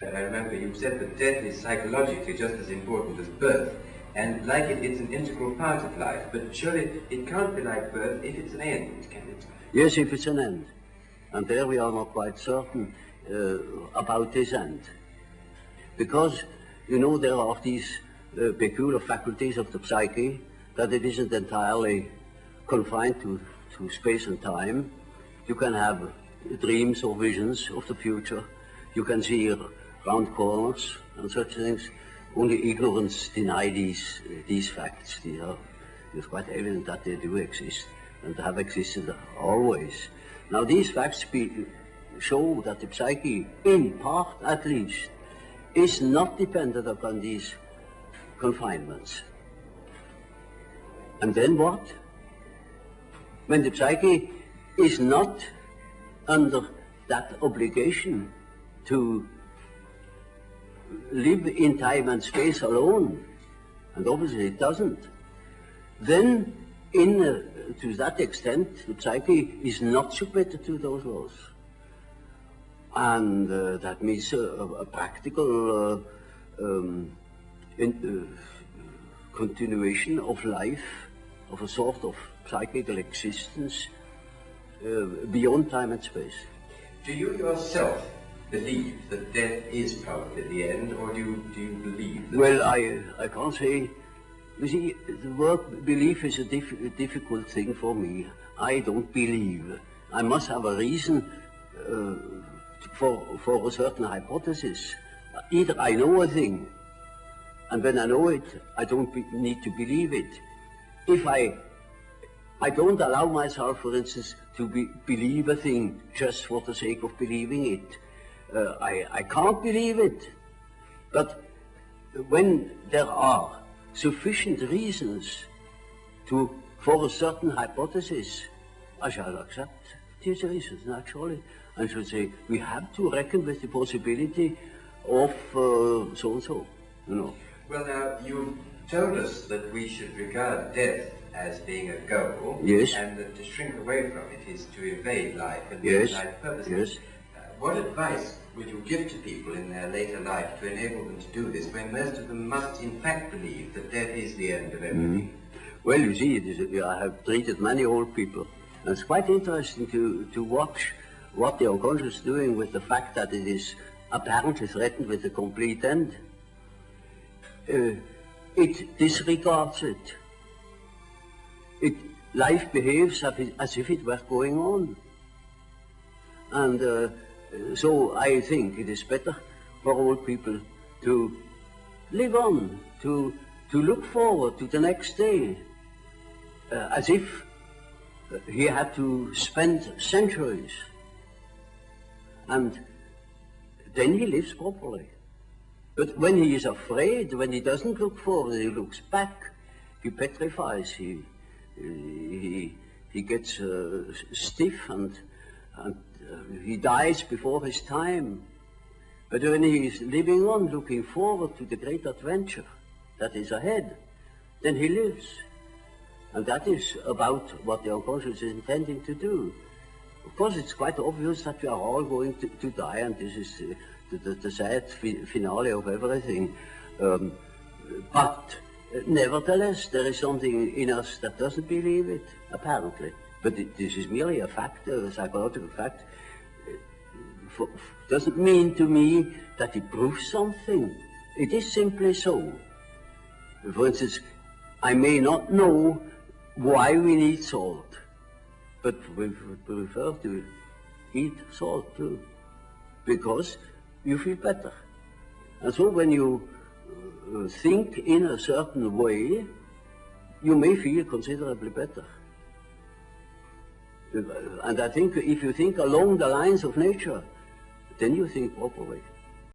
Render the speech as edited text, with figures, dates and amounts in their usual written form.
I remember you said that death is psychologically just as important as birth, and like it's an integral part of life, but surely it can't be like birth if it's an end, can it? Yes, if it's an end. And there we are not quite certain about this end. Because, you know, there are these peculiar faculties of the psyche, that it isn't entirely confined to space and time. You can have dreams or visions of the future. You can see round corners and such things. Only ignorance deny these facts. It's quite evident that they do exist and have existed always. Now these facts show that the psyche, in part at least, is not dependent upon these confinements. And then what? When the psyche is not under that obligation to live in time and space alone, and obviously it doesn't, then to that extent the psyche is not submitted to those laws. And that means a practical continuation of life, of a sort of psychical existence beyond time and space. Do you yourself believe that death is probably the end, or do you believe that? Well, I can't say. You see, the word belief is a difficult thing for me. I don't believe. I must have a reason for a certain hypothesis. Either I know a thing, and when I know it, I don't need to believe it. If I don't allow myself, for instance, to believe a thing just for the sake of believing it. I can't believe it. But when there are sufficient reasons for a certain hypothesis, I shall accept these reasons, naturally, and should say, we have to reckon with the possibility of so-and-so, you know. Well, now, you told us that we should regard death as being a goal, yes, and that to shrink away from it is to evade life and yes, life purposes. Yes. What advice would you give to people in their later life to enable them to do this, when most of them must in fact believe that death is the end of everything? Well, you see, I have treated many old people, and it's quite interesting to watch what the unconscious is doing with the fact that it is apparently threatened with a complete end. It disregards it. Life behaves as if it were going on. And so I think it is better for old people to live on, to look forward to the next day, as if he had to spend centuries. And then he lives properly. But when he is afraid, when he doesn't look forward, he looks back, he petrifies, he gets stiff and he dies before his time. But when he is living on, looking forward to the great adventure that is ahead, then he lives. And that is about what the unconscious is intending to do. Of course, it's quite obvious that we are all going to die, and this is the sad finale of everything. But nevertheless, there is something in us that doesn't believe it, apparently. But this is merely a fact, a psychological fact. Doesn't mean to me that it proves something. It is simply so. For instance, I may not know why we need salt, but we prefer to eat salt too, because you feel better. And so when you think in a certain way, you may feel considerably better. And I think if you think along the lines of nature, then you think properly.